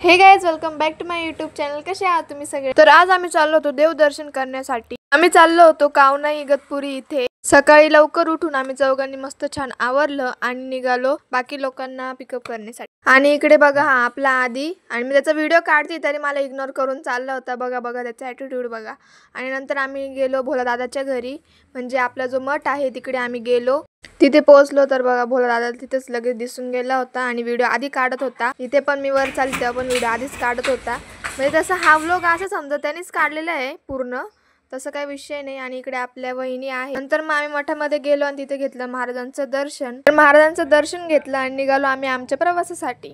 हे guys, welcome back to my YouTube channel. कसे आहात तुम्ही सगळे? तर आज आम्ही चाललो होतो देवदर्शन करण्यासाठी। आम्ही चाललो होतो कावनाई इगतपुरी इथे। सकाळी लवकर उठून आम्ही चौघांनी मस्त छान आवरलं आणि निघालो बाकी लोकांना पिकअप करण्यासाठी। आणि इकडे बघा, हा आपला आदी, आणि मी त्याचा व्हिडिओ काढते तरी मला इग्नोर करून चालला होता। बघा त्याचा ॲटिट्यूड बघा। आणि नंतर आम्ही गेलो भोला दादाच्या घरी, म्हणजे आपला जो मठ आहे तिकडे आम्ही गेलो। तिथे पोहोचलो तर बघा, भोला दादा तिथेच लगेच दिसून गेला होता आणि व्हिडिओ आधी काढत होता। इथे पण मी वर चालली तेव्हा पण व्हिडिओ आधीच काढत होता। म्हणजे तसं हा व्लॉग असं समजा त्यानेच काढलेला आहे पूर्ण, तसं काही विषय नाही। आणि इकडे आपल्या वहिनी आहे। नंतर मग आम्ही मठामध्ये गेलो आणि तिथे घेतलं महाराजांचं दर्शन। तर महाराजांचं दर्शन घेतलं आणि निघालो आम्ही आमच्या प्रवासासाठी।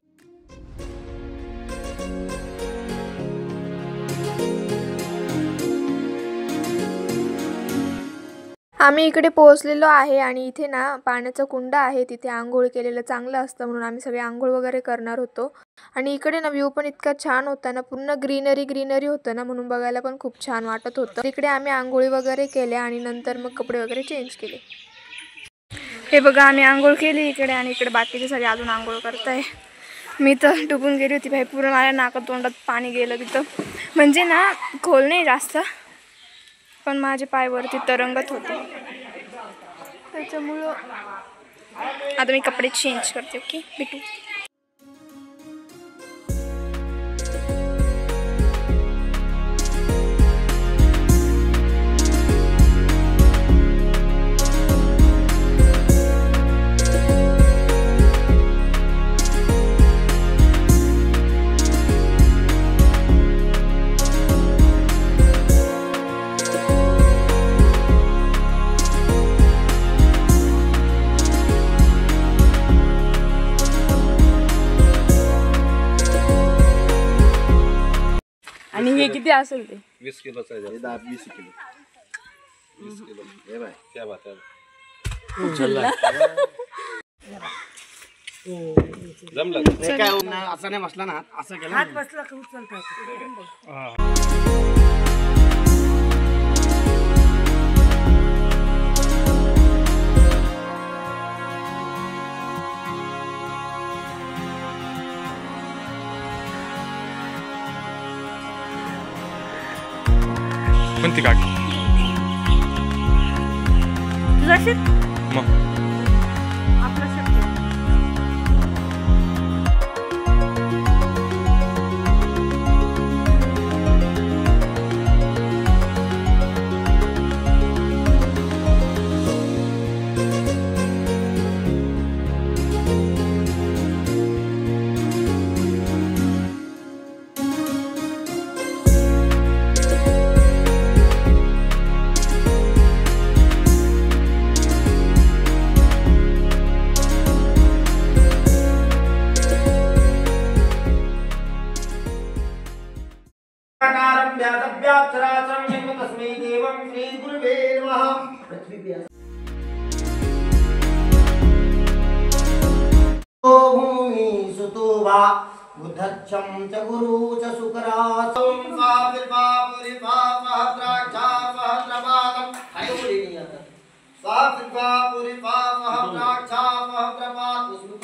आम्ही इकडे पोहोचलेलो आहे आणि इथे ना पाण्याचा कुंड आहे, तिथे आंघोळ केलेलं चांगलं असतं म्हणून आम्ही सगळे आंघोळ वगैरे करणार होतो। आणि इकडे ना व्ह्यू पण इतका छान होता ना, पूर्ण ग्रीनरी होतं ना, म्हणून बघायला पण खूप छान वाटत होतं। इकडे आम्ही आंघोळी वगैरे केल्या आणि नंतर मग कपडे वगैरे चेंज केले। हे बघा, आम्ही आंघोळ केली इकडे आणि इकडे बाकीचे सगळे अजून आंघोळ करताय। मी तर डुबून गेली होती भाई, पूर्ण माझ्या नाकात तोंडात पाणी गेलं तिथं। म्हणजे ना खोल नाही जास्त, पण माझे पाय वरती तरंगत होते, त्याच्यामुळं आता मी कपडे चेंज करते। ओके, भेटू। आणि हे किती असेल ते? 20 किलोचा आहे। 20 किलो 20 किलो। हे बाय, क्या बात है। उचलला जमला ते काय असं नाही बसला ना, असं केलं हात बसला की उचलता कोणती काकी? बुद्धच्छं च गुरु च शुक्रासं स्वापिर्वापुरिपापहद्राक्षापहद्रपातं हयोलिनियत स्वापिर्वापुरिपापहद्राक्षापहद्रपातं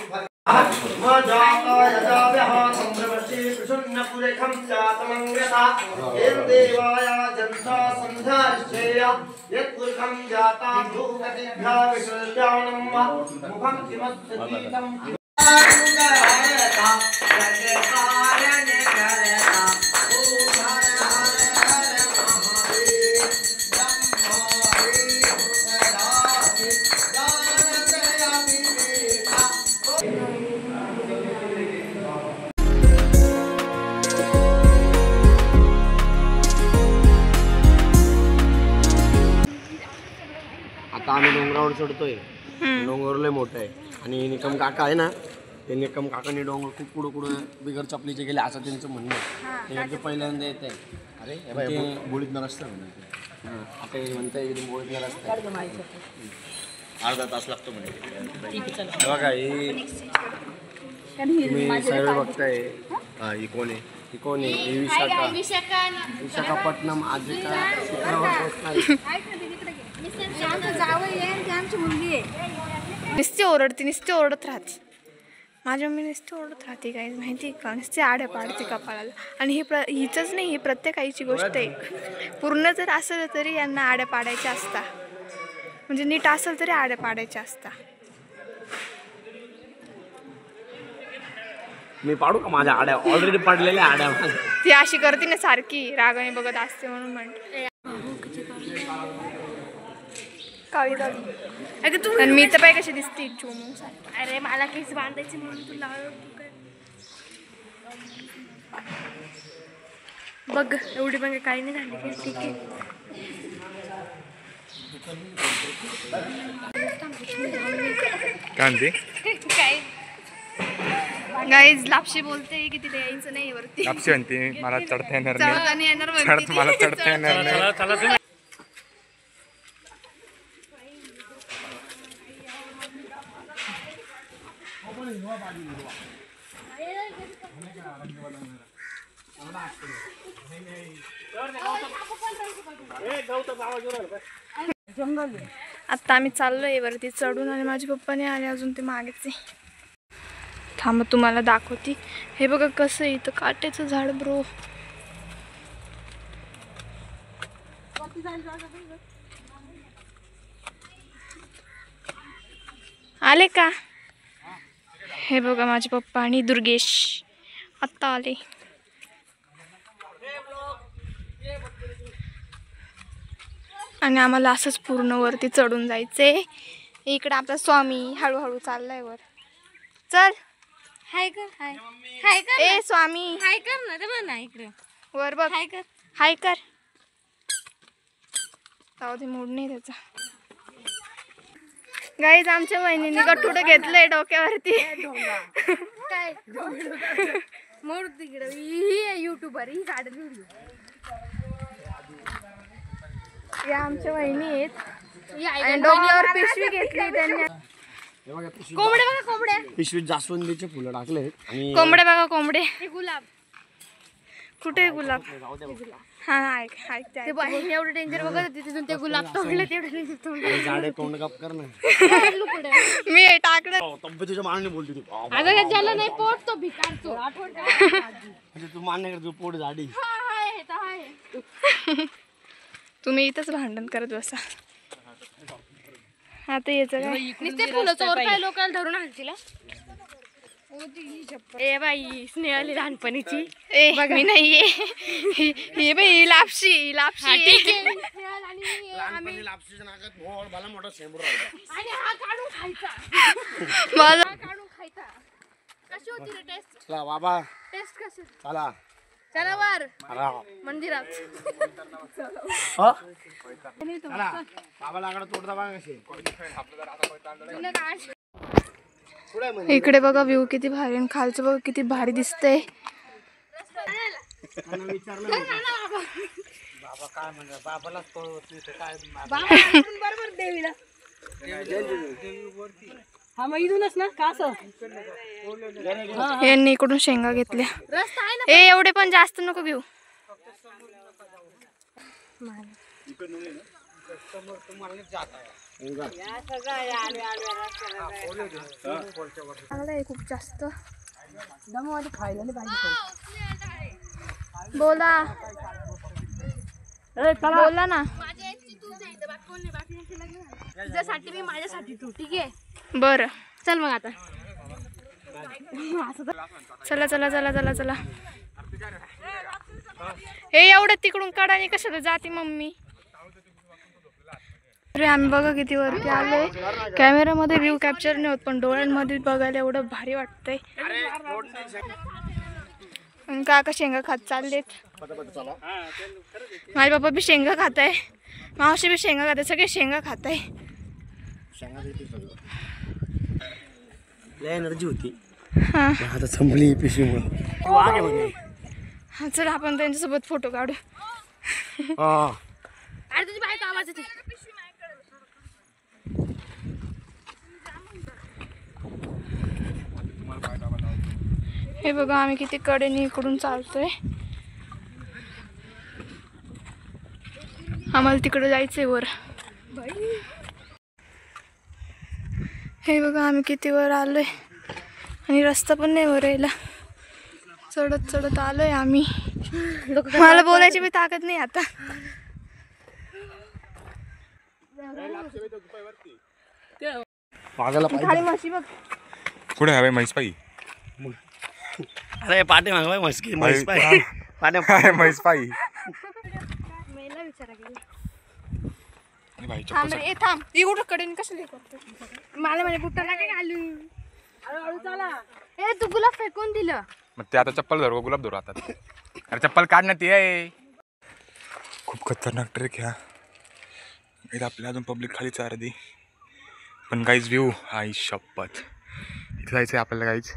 मजाताय जाव्यः सम्भ्रमश्री प्रसन्नपुरेखं जातमङ्गता येन देवाय जनता सन्धारिष्ठेय यत्पुरुषं जाता भूगतिभ्यः विसर्जनं मुखं किमस्तीतं आता आम्ही डोंगरावर चढतोय। डोंगर लय मोठं आहे आणि निकम काका आहे ना, ते निकम काकांनी डोंगर खूप पुढं बिगर चपलीचे गेले असं त्यांचं म्हणणं आहे। ते पहिल्यांदा येत आहे। अरे ते बोळीतनं रस्ता आता म्हणताय एकदम बोळीतनं रस्ता अर्धा तास लागतो म्हणजे। बघा तुम्ही सर्व बघताय, ही कोण आहे? ही कोण आहे? ही विशाखापट्टणम आजिका शुक्रवार पोहोचणार। नुसती ओरडते, नुसती ओरडत राहते। माझ्या मम्मी नुसती ओढत राहते काय माहिती का, नुसती आड्या पाडते कपाळाला. आणि हिचंच नाही, ही प्रत्येक आईची गोष्ट आहे. पूर्ण जर असलं तरी यांना आड्या पाडायच्या असतात, म्हणजे नीट असेल तरी आड्या पाडायच्या असतात. मी पाडू का माझ्या आड्या? ऑलरेडी पडलेल्या आड्या. ती अशी करते ना सारखी, रागाने बघत असते म्हणून म्हणते. आणि मी तर पाय कशी दिसते चोमू. अरे मला केस बांधायचे म्हणून तुला बघ एवढी पण काही नाही झाली की ठीक आहे. काय गाईज लापशी बोलते की तिथे यायचं नाही वरती. लापशी म्हणते मला चढता येणार चढता नाही येणार वरती. मला चढता येणार नाही. आता आम्ही चाललोय वरती चढून आणि माझे पप्पा नाही आले अजून, ते मागेच आहे. थांब तुम्हाला दाखवती. हे बघा कसं आहे इथं काट्याचं झाड ब्रो. आले का? हे बघा माझे पप्पा आणि दुर्गेश आत्ता आले. आणि आम्हाला असंच पूर्ण वरती चढून जायचंय. इकडे आपला स्वामी हळूहळू चाललाय वर. चल हाय कर, हाय हाय कर, ए स्वामी हाय कर ना. ते बघ ना इकडे वर बघ. हाय कर. हाय कर. जाऊ दे, मूड नाही त्याचा. गाईज आमच्या वहिनीने गठुडं घेतलंय डोक्यावरती. काय मोड तिकडे. ही युट्यूबर ही काढत व्हिडिओ. या आमच्या वहिनी आहेत आणि डोक्यावर पिशवी घेतली त्यांनी. कोंबड्या बघा कोंबड्या. पिशवीत जास्वंदीचे फुलं टाकले आणि कोंबडे बघा कोंबडे. हे गुलाब. कुठे गुलाब? हा ऐकते. ते बघ एवढं डेंजर बघत होती तिथून ते गुलाब तोडले तेवढे तोडले. झाडे तोंड काप कर ना. मी हे टाकलं. तब्येतीच्या मानाने बोलते तू. अगं ज्याला नाही पोट तो भिकारतो. म्हणजे तू मान्य कर, तू पोट झाडी. तुम्ही इथंच भांडण करत बसा. आता याचं काय? नुसते फुलं चोरताय लोकांना धरून आणतील. ए बाई स्नेहली लहानपणीची. ए मी नाहीये. हे बाई लापशी लापशी. लहानपणी लापशीच्या नाकात भोळ भला मोठा शेंबूर राहिला. आणि हा काढून खायचा. माझा काढून खायचा. कशी होती रे टेस्ट? चला बाबा टेस्ट कशी? चला. चला वर चला. मंदिरात. चला बाबा लाकडं तोडता बघा कशी. इकडे बघा व्ह्यू किती भारी आणि खालचं बघा किती भारी दिसतंय. यांनी इकडून शेंगा घेतल्या. ए एवढे पण जास्त नको घेऊ. खूप जास्त बोला बोला ना. तुझ्यासाठी मी माझ्यासाठी तू. ठीक आहे बरं चल मग आता. चला चला चला चला चला. हे एवढं तिकडून काढा आणि कशाला जाते मम्मी. अरे आम्ही बघा किती वरती आलोय. कॅमेरामध्ये व्ह्यू कॅप्चर नाही होत पण डोळ्यांमध्ये बघायला एवढं भारी वाटतंय. काका शेंगा खात चाललेत. माझे पप्पा बी शेंगा खात आहे, मावशी बी शेंगा खात आहे, सगळे शेंगा खात आहे. एनर्जी होती. हा आता संपली पिशवीमुळे. हा चला आपण त्यांच्यासोबत फोटो काढू. अरे तुझी बायको आवाज येते. हे बघा आम्ही किती कडेने इकडून चालतोय. आम्हाला तिकडे जायचंय वर. हे बघा आम्ही किती वर आलोय. आणि रस्ता पण नाही वरायला. चढत चढत आलोय आम्ही. मला बोलायची बी ताकद नाही आता. पागाला खाली म्हशी बघ. कुठे हवे म्हैसपाई? अरे पाटे मागवाय मस्की म्हैस पाय पाटे म्हैसपाई. मेला विचारा गेला. थांब रे, थांब. एवढं कडेन कशाला करतो? मला म्हणे बुट्टा नका घालू. हळूहळू चला. ए तू गुलाब फेकून दिलं. मग ते आता चप्पल धरू गुलाब धरू आता. अरे चप्पल काढण्यात ये. खूप खतरनाक ट्रेक ह्या. इथं आपल्या अजून पब्लिक खालीच अर्धी. पण काहीच व्ह्यू आई शपथ. इथे जायचं आहे आपल्याला काहीच.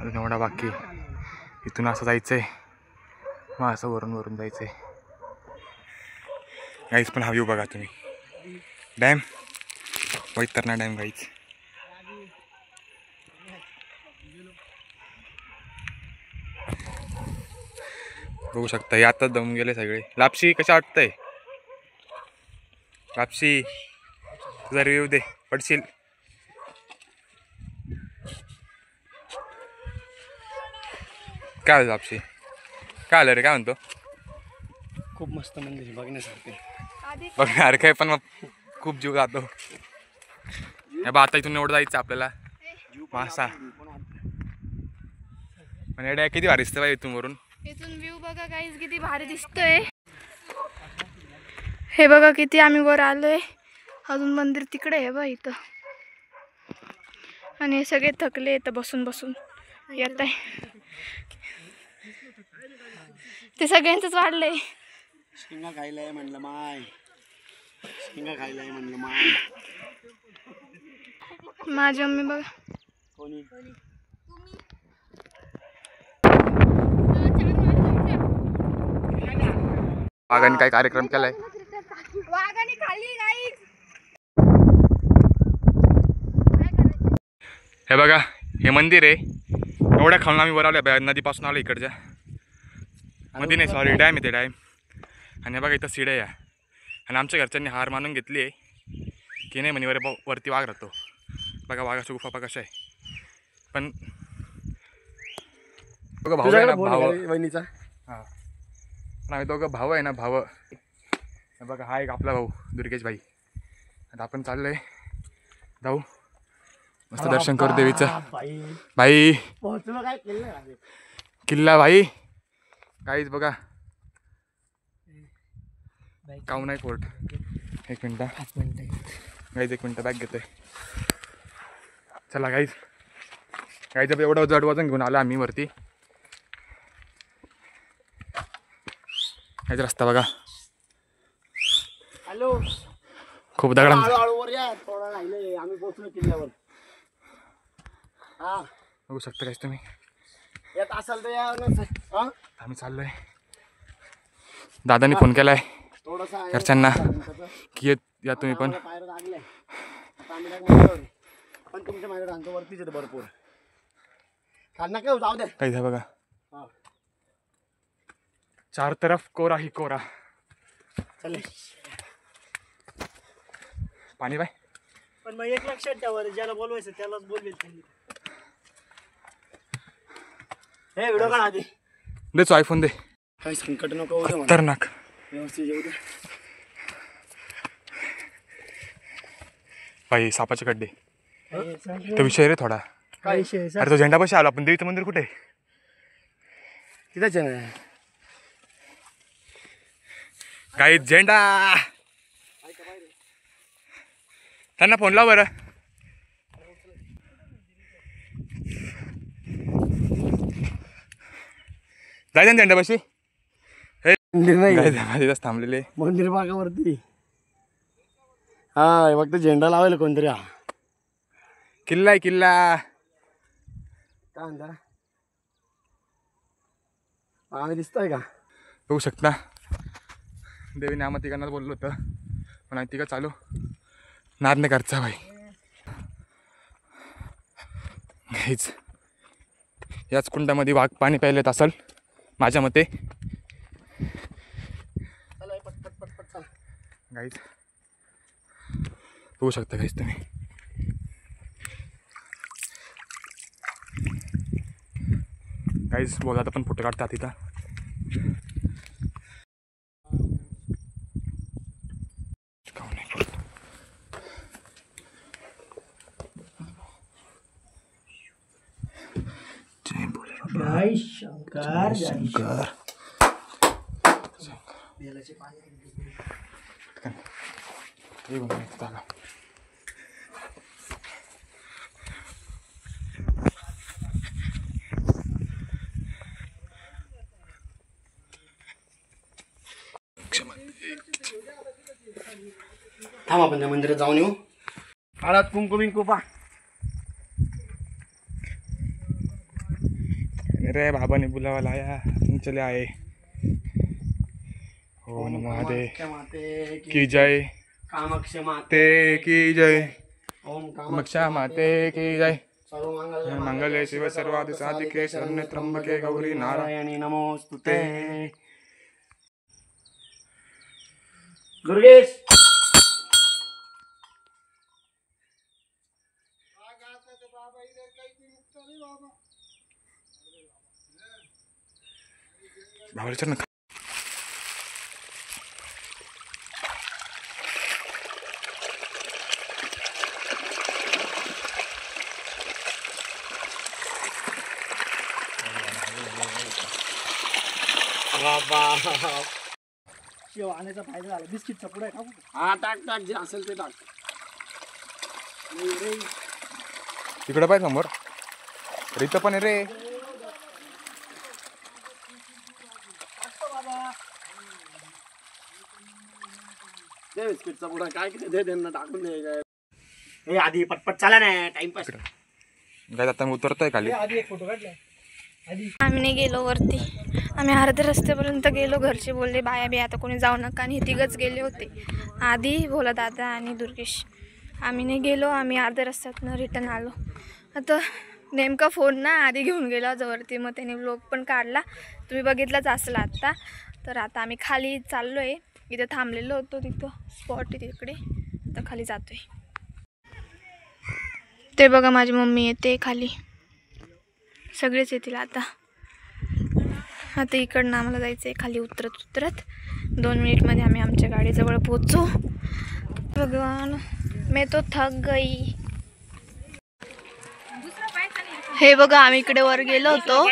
अजून एवढा बाकी. इथून असं जायचं आहे, मग असं वरून वरून जायचं आहे गाईच. पण हा व्ह्यू बघा तुम्ही. डॅम वैतरणा डॅम गाईच. बघू शकता. यातच दम गेले सगळे. लापशी कशा वाटतंय? लापशी तुझा रिव्ह्यू दे. पडशील. काय आलं लापशी? काय आलं रे? काय म्हणतो? खूप मस्त मंदिर बघण्यासारखे. बघणार काय पण मग खूप जीव जातो. बा आता इथून एवढं जायचं आपल्याला. मासा पण एवढ्या किती भारी दिसतं बाई इथून वरून. इथून व्ह्यू बघा गाईज किती भारी दिसतोय. हे बघा किती आम्ही वर आलोय. अजून मंदिर तिकडे आहे बा इथं. आणि हे सगळे थकले इथं बसून बसून येत आहे. ते सगळ्यांचंच वाढलंय. शेंगा खायलाय म्हणलं माय. शेंगा खायलाय म्हणलं माय. माझी मम्मी बघा. कोणी वाघाने काय कार्यक्रम केलाय? वाघाने खाल्ली गाईस. हे बघा हे मंदिर आहे. एवढ्या खाऊन आम्ही वर आलो. नदीपासून आलो इकडच्या. नदी नाही सॉरी डॅम येते डॅम. आणि हे बघा इथं सिड्या या. आणि आमच्या घरच्यांनी हार मानून घेतली आहे की नाही म्हणे वरती वाघ राहतो. बघा वाघाची गुफा बघा कशा आहे. पण बघा भाऊ आहे ना भाव. वहिनीचा. हां पण आम्ही दोघं भाऊ आहे ना भाव. हे बघा हा एक आपला भाऊ दुर्गेश भाई. आता आपण चाललोय जाऊ मस्त दर्शन करू देवीचं. भाई पोहोचलो काय केलं. किल्ला भाई काहीच बघा. काउनाई फोर्ट. एक मिनटं गाईज एक मिनटं बॅग घेतोय. चला गाईज. गाईज एवढं जड वजन घेऊन आलो आम्ही वरती. काहीच रस्ता बघा. हॅलो खूप दगडा. हळूहळू वर या. थोडं राहिलंय. आम्ही पोहोचलो किल्ल्यावर. हा बघू शकता काहीच तुम्ही. येत असाल तर या ना. आम्ही चाललोय. दादानी फोन केलाय थोडंसं घरच्यांना की या तुम्ही पण. पायऱ्या लागल्या. आता आम्ही मंदिरावर. पण तुमच्या माझ्या रांगतो वरतीच येतं भरपूर. खाना काय जाऊ दे. काहीच बघा. हा चार तरफ कोरा ही कोरा. चले. पाणी बाय. पण मग एक लक्षात ठेवा ज्याला बोलवायचं त्यालाच बोलवेल त्यांनी. हे व्हिडिओ काढ आधी. दे तो आयफोन दे. काही संकट नको होऊ दे मला. खतरनाक. व्यवस्थित येऊ दे. बाई सापाचे खड्डे. तो विषय रे थोडा. काय विषय अरे तो झेंडा पाशी आला. आपण देवीचं मंदिर कुठे? तिथंच आहे ना. काही झेंडा. त्यांना फोन लाव बरं. जायचं ना झेंडापाशी. मंदिर नाही तिथंच थांबलेले. मंदिर भागावरती. हा फक्त झेंडा लावायला कोणतरी. हा किल्ला आहे किल्ला. काय म्हणता. आम्ही दिसतोय का. बघू शकता. देवीने आम्हाला तिघांना बोललो होतं पण आम्ही तिघं चालू. नाद नाही करता भाई. हेच याच कुंडामध्ये वाघ पाणी प्यायला येत असेल माझ्या मते. चला पटपट पटपट चला. गाईज बघू शकता काहीच तुम्ही. काहीच बोलात पण फोटो काढतात तिथं. जय शंकर शंकर हे बघा चला. थांब आपण त्या मंदिरात जाऊन येऊ. हळद कुंकू बिंकू पा. अरे बाबा ने बुलावा लाया, चले आए. हो नमो महादेव माते की जय. कामाक्ष माते ते की जय. ओम कामाक्षा माते की जय. सर्व मंगले शिव सर्वादि साधिके शरण्ये त्र्यंबके गौरी नारायणी नारायणी नमोस्तुते. दुर्गेश भावलीचं ना. शेव आणायचा फायदा झाला. बिस्किटचा पुढे टाकू. हा टाक टाक जे असेल ते टाक. तिकडे पाहिजे समोर इथं पण आहे रे. दे बिस्किटचा पुढा काय किती दे त्यांना टाकून दे. हे आधी पटपट चाला ना टाइमपास. काय आता मी उतरतोय खाली. आधी एक फोटो काढलाय. आम्ही नाही गेलो वरती. आम्ही अर्ध्या रस्त्यापर्यंत गेलो. घरचे बोलले बाया बी आता कोणी जाऊ नका, आणि हे तिघच गेले होते. आधी भोला दादा आणि दुर्गेश. आम्ही नाही गेलो. आम्ही अर्ध्या रस्त्यातनं रिटर्न आलो. आता नेमका फोन ना आधी घेऊन गेला वरती, मग त्याने व्लॉग पण काढला, तुम्ही बघितलाच असेल आत्ता. तर आता आम्ही खाली चाललो आहे. इथं थांबलेलो होतो, तिथं स्पॉट आहे तिकडे. आता खाली जातोय. ते बघा माझी मम्मी येते खाली. सगळेच येतील आता. आता इकडनं आम्हाला जायचं आहे खाली उतरत उतरत. 2 मिनिटमध्ये आम्ही आमच्या गाडीजवळ पोहोचू. भगवान मैं तो थक गई. हे बघा आम्ही इकडे वर गेलो होतो,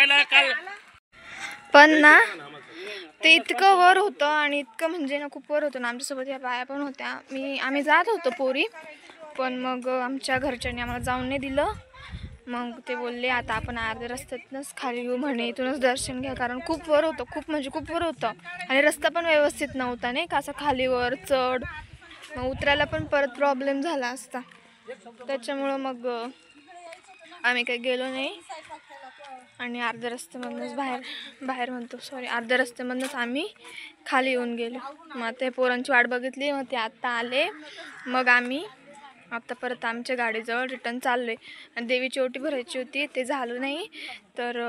पण ना ते इतकं वर होतं आणि इतकं म्हणजे ना खूप वर होतं ना. आमच्यासोबत या बाया पण होत्या. आम्ही जात होतो पोरी, पण मग आमच्या घरच्यांनी आम्हाला जाऊन नाही दिलं. मग ते बोलले आता आपण अर्ध्या रस्त्यातनंच खाली येऊ म्हणे, इथूनच दर्शन घ्या, कारण खूप वर होतं. खूप म्हणजे खूप वर होतं आणि रस्ता पण व्यवस्थित नव्हता नाही का, असं खाली वर चढ. मग उतरायला पण परत प्रॉब्लेम झाला असता. त्याच्यामुळं मग आम्ही काही गेलो नाही आणि अर्ध्या रस्त्यामधूनच अर्ध्या रस्त्यामधूनच आम्ही खाली येऊन गेलो. मग ते पोरांची वाट बघितली, मग ते आत्ता आले. मग आम्ही आता परत आमच्या गाडीजवळ रिटर्न चाललो आहे. आणि देवीची ओटी भरायची होती, ते झालं नाही. तर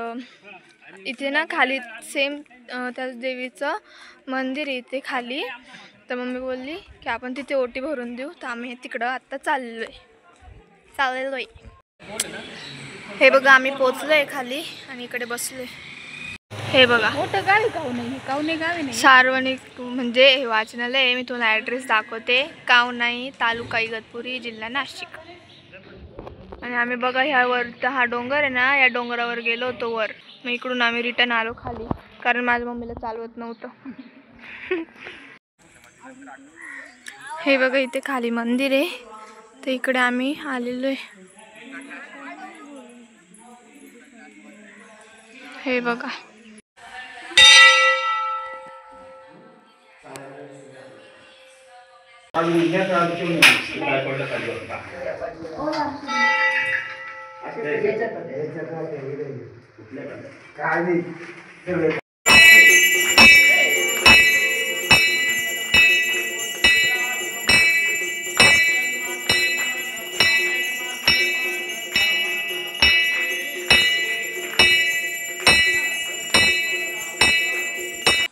इथे ना खाली सेम त्या देवीचं मंदिर आहे इथे खाली. तर मम्मी बोलली की आपण तिथे ओटी भरून देऊ. तर आम्ही तिकडं आत्ता चाललेलो आहे. हे बघा आम्ही पोचलो आहे खाली आणि इकडे बसलो आहे. हे बघा मोठं गावी कावणे गावी नाही. सार्वजनिक म्हणजे हे वाचनालय आहे. मी तुम्हाला ॲड्रेस दाखवते. कावनाई, तालुका इगतपुरी, जिल्हा नाशिक. आणि आम्ही बघा ह्यावर हा डोंगर आहे ना, या डोंगरावर गेलो होतो वर. मग इकडून आम्ही रिटर्न आलो खाली, कारण माझ्या मम्मीला चालवत नव्हतं. हे बघा इथे खाली मंदिर आहे, तर इकडे आम्ही आलेलो आहे. हे बघा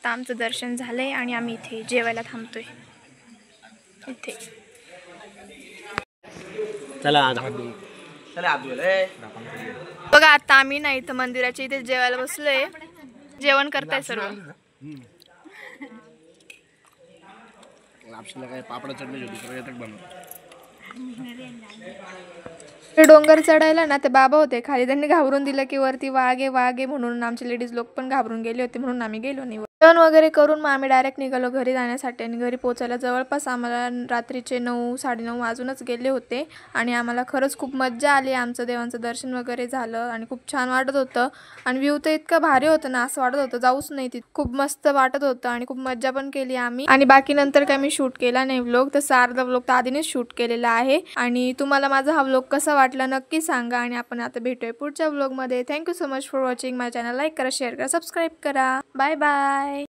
आमचं दर्शन झालंय आणि आम्ही इथे जेवायला थांबतोय इथे. चला चला आत बघा आता आम्ही नाही तर मंदिराच्या इथे जेवायला बसलोय. जेवण करताय सर्व. आपल्याला काय पापड चटणी होती सगळं येतात बनवून. डोंगर चढायला ना ते बाबा होते खाली, त्यांनी घाबरून दिलं की वरती वाघ आहे म्हणून. आमचे लेडीज लोक पण घाबरून गेले होते म्हणून आम्ही गेलो नाही. जेवण वगैरे करून मग आम्ही डायरेक्ट निघालो घरी जाण्यासाठी. आणि घरी पोहोचायला जवळपास आम्हाला रात्रीचे 9-9:30 वाजूनच गेले होते. आणि आम्हाला खरंच खूप मज्जा आली. आमचं देवांचं दर्शन वगैरे झालं आणि खूप छान वाटत होतं. आणि व्ह्यू तर इतकं भारी होतं ना, असं वाटत होतं जाऊच नाही तिथे. खूप मस्त वाटत होतं आणि खूप मज्जा पण केली आम्ही. आणि बाकी नंतर काय मी शूट केला नाही व्लॉग, तसं अर्धा व्लॉग तर आधीनेच शूट केलेला आहे. आणि तुम्हाला माझा हा व्लॉग कसा वाटला नक्की सांगा. आणि आपण आता भेटूया पुढच्या व्लॉगमध्ये. Thank you so much for watching my channel. Like करा, शेअर करा, सबस्क्राईब करा. Bye bye.